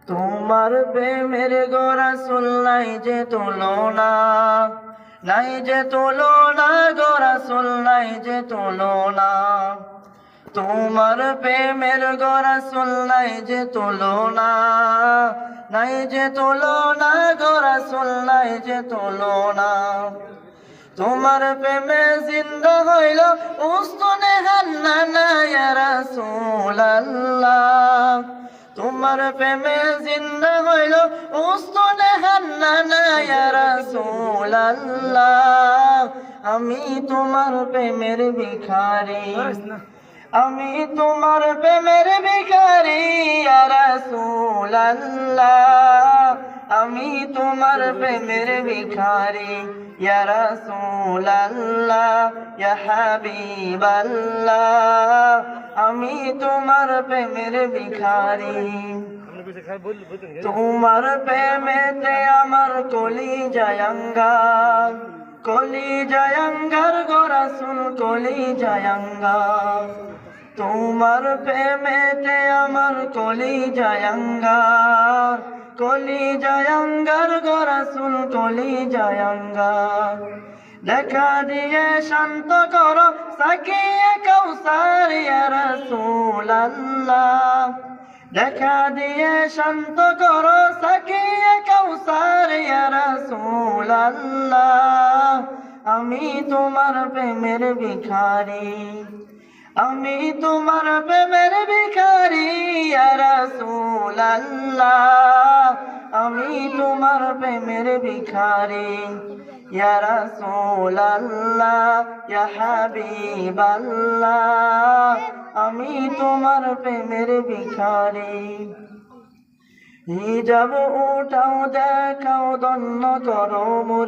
তোমার প্রেমের গো রাসূল নাই যে তুলনা, নাই যে তুলনা গো রাসূল নাই যে তুলনা। তোমার প্রেমের গো রাসূল নাই যে তুলনা, নাই যে তুলনা গো রাসূল নাই যে তুলনা। তোমার প্রেমে জিন্দা হইল উস্তনে হান্নানা ইয়া রাসূলুল্লাহ। তোমার প্রেমে জিন্দা হইল উস্তনে হান্নানা ইয়া রাসূলুল্লাহ। আমি তোমার প্রেমের ভিখারি, আমি তোমার প্রেমের ভিখারি ইয়া রাসূলুল্লাহ। আমি তোমার প্রেমের ভিখারি ইয়া রাসূলুল্লাহ ইয়া হাবিবাল্লাহ। আমি তোমার প্রেমের ভিখারি। তোমার প্রেমেতে আমার কলিজায় আঙ্গার, কলিজায় আঙ্গার গো রাসূল কলিজায় আঙ্গার। তোমার প্রেমেতে আমার কলিজায় আঙ্গার, কলিজায় আঙ্গার গো রাসূল কলিজায় আঙ্গার। দেখা দিয়ে শান্ত করো সাকিয়ে কাউসার ইয়া রাসূলুল্লাহ। দেখা দিয়ে শান্ত করো সাকিয়ে কাউসার ইয়া রাসূলুল্লাহ। আমি তোমার প্রেমের ভিখারি, আমি তোমার প্রেমের ভিখারি ইয়া রাসূলুল্লাহ। আমি তোমার প্রেমের ভিখারি ইয়া রাসূলুল্লাহ ইয়া হাবিবাল্লাহ। আমি তোমার প্রেমের ভিখারি। হিজাব উঠাও দেখাও ধন্য করো মোরে।